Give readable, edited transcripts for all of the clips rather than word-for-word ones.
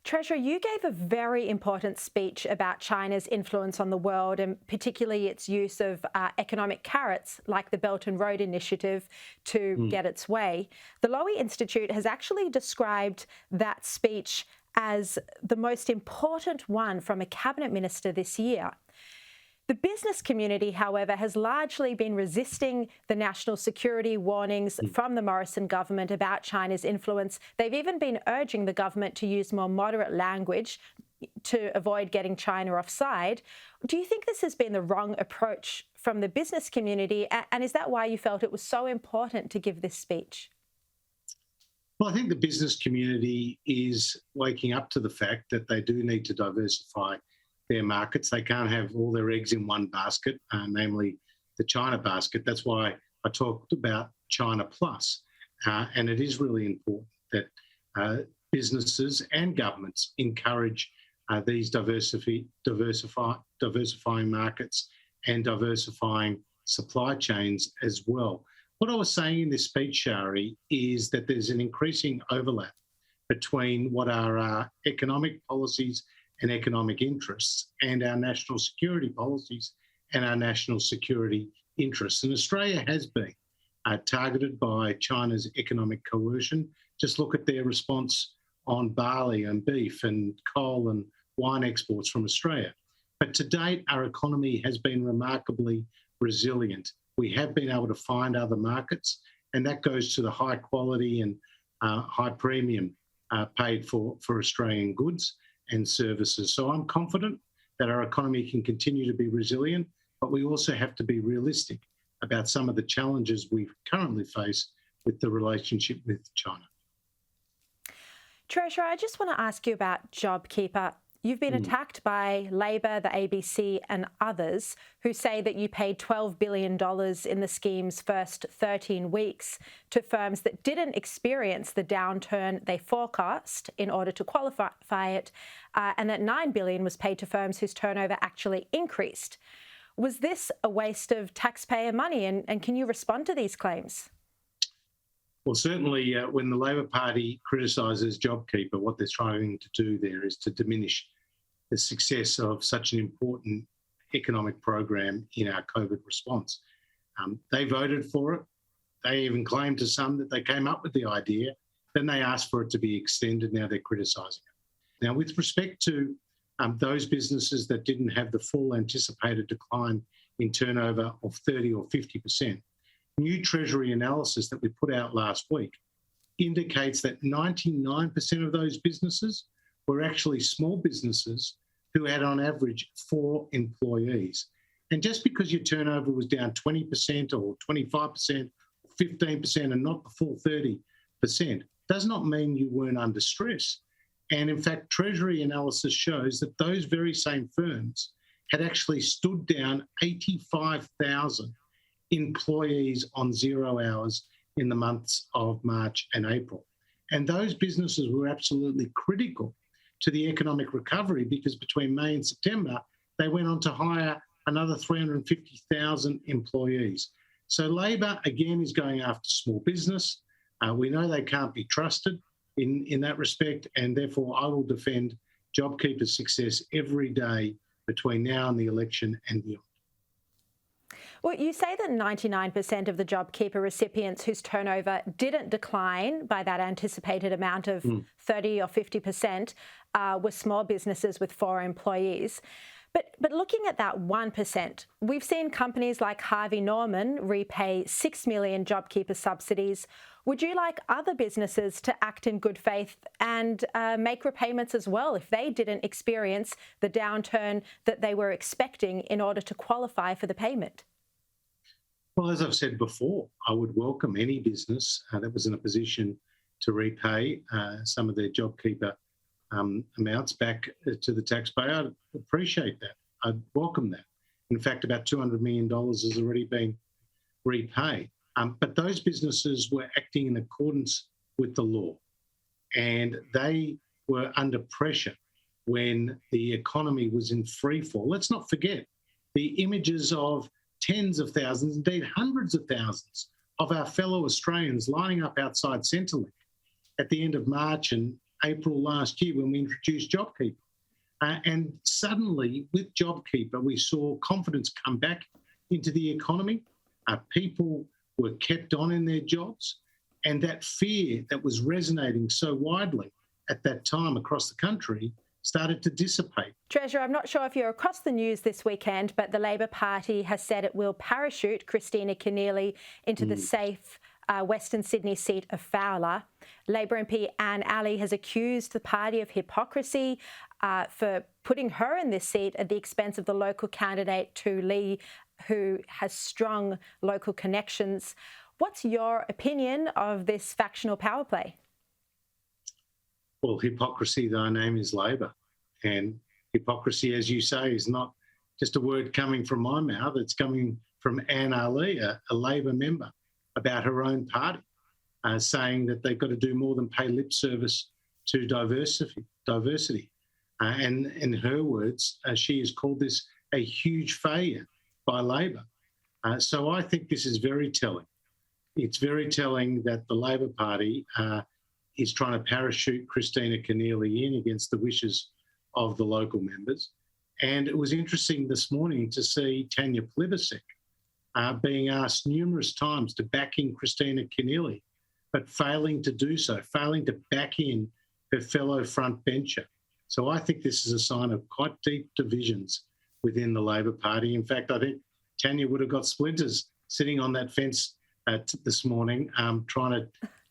Treasurer, you gave a very important speech about China's influence on the world and particularly its use of economic carrots like the Belt and Road Initiative to get its way. The Lowy Institute has actually described that speech as the most important one from a cabinet minister this year. The business community, however, has largely been resisting the national security warnings from the Morrison government about China's influence. They've even been urging the government to use more moderate language to avoid getting China offside. Do you think this has been the wrong approach from the business community? And is that why you felt it was so important to give this speech? Well, I think the business community is waking up to the fact that they do need to diversify their markets. They can't have all their eggs in one basket, namely the China basket. That's why I talked about China Plus. And it is really important that businesses and governments encourage these diversifying markets and diversifying supply chains as well. What I was saying in this speech, Sharri, is that there's an increasing overlap between what are our economic policies and economic interests and our national security policies and our national security interests. And Australia has been targeted by China's economic coercion. Just look at their response on barley and beef and coal and wine exports from Australia. But to date, our economy has been remarkably resilient. We have been able to find other markets, and that goes to the high quality and high premium paid for Australian goods and services. So I'm confident that our economy can continue to be resilient, but we also have to be realistic about some of the challenges we currently face with the relationship with China. Treasurer, I just want to ask you about JobKeeper. You've been attacked by Labor, the ABC and others who say that you paid $12 billion in the scheme's first 13 weeks to firms that didn't experience the downturn they forecast in order to qualify it, and that $9 billion was paid to firms whose turnover actually increased. Was this a waste of taxpayer money, and can you respond to these claims? Well, certainly when the Labor Party criticises JobKeeper, what they're trying to do there is to diminish the success of such an important economic program in our COVID response. They voted for it. They even claimed to some that they came up with the idea. Then they asked for it to be extended. Now they're criticising it. Now, with respect to those businesses that didn't have the full anticipated decline in turnover of 30 or 50%, new Treasury analysis that we put out last week indicates that 99% of those businesses were actually small businesses who had on average 4 employees. And just because your turnover was down 20% or 25% or 15% and not the full 30% does not mean you weren't under stress. And in fact, Treasury analysis shows that those very same firms had actually stood down 85,000 employees on 0 hours in the months of March and April. And those businesses were absolutely critical to the economic recovery because between May and September, they went on to hire another 350,000 employees. So Labor, again, is going after small business. We know they can't be trusted in that respect, and therefore I will defend JobKeeper's success every day between now and the election and beyond. Well, you say that 99% of the JobKeeper recipients whose turnover didn't decline by that anticipated amount of 30 or 50% were small businesses with 4 employees. But looking at that 1%, we've seen companies like Harvey Norman repay 6 million JobKeeper subsidies. Would you like other businesses to act in good faith and make repayments as well if they didn't experience the downturn that they were expecting in order to qualify for the payment? Well, as I've said before, I would welcome any business that was in a position to repay some of their JobKeeper amounts back to the taxpayer. I'd appreciate that. I'd welcome that. In fact, about $200 million has already been repaid. But those businesses were acting in accordance with the law, and they were under pressure when the economy was in free fall. Let's not forget the images of tens of thousands, indeed hundreds of thousands of our fellow Australians lining up outside Centrelink at the end of March and April last year when we introduced JobKeeper. And suddenly, with JobKeeper, we saw confidence come back into the economy. People were kept on in their jobs. And that fear that was resonating so widely at that time across the country started to dissipate. Treasurer, I'm not sure if you're across the news this weekend, but the Labor Party has said it will parachute Christina Keneally into the safe Western Sydney seat of Fowler. Labor MP Anne Alley has accused the party of hypocrisy for putting her in this seat at the expense of the local candidate Tu Lee, who has strong local connections. What's your opinion of this factional power play? Well, hypocrisy, thy name is Labor. And hypocrisy, as you say, is not just a word coming from my mouth. It's coming from Anne Alley, a Labor member, about her own party, saying that they've got to do more than pay lip service to diversity. And in her words, she has called this a huge failure by Labor. So I think this is very telling. It's very telling that the Labor Party is trying to parachute Christina Keneally in against the wishes of the local members. And it was interesting this morning to see Tanya Plibersek being asked numerous times to back in Christina Keneally, but failing to do so, failing to back in her fellow frontbencher. So I think this is a sign of quite deep divisions within the Labor Party. In fact, I think Tanya would have got splinters sitting on that fence this morning, trying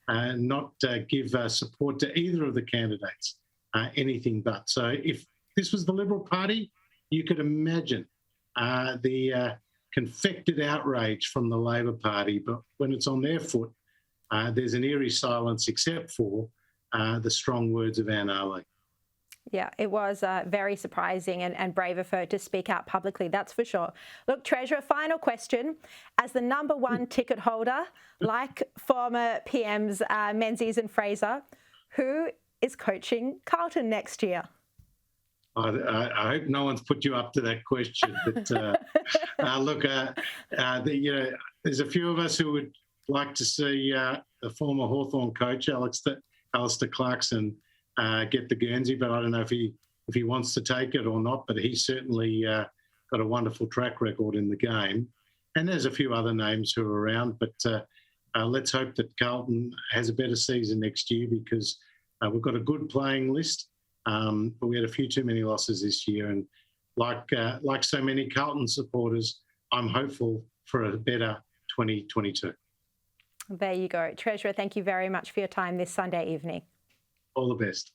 to not give support to either of the candidates, anything but. So if this was the Liberal Party, you could imagine the confected outrage from the Labor Party. But when it's on their foot, there's an eerie silence except for the strong words of Anne Alley. Yeah, it was very surprising and brave of her to speak out publicly, that's for sure. Look, Treasurer, final question. As the number one ticket holder, like former PMs Menzies and Fraser, who is coaching Carlton next year? I hope no one's put you up to that question. But look, there's a few of us who would like to see the former Hawthorn coach, Alistair Clarkson, get the Guernsey, but I don't know if he wants to take it or not, but he's certainly got a wonderful track record in the game. And there's a few other names who are around, but let's hope that Carlton has a better season next year because we've got a good playing list, but we had a few too many losses this year. And like so many Carlton supporters, I'm hopeful for a better 2022. There you go. Treasurer, thank you very much for your time this Sunday evening. All the best.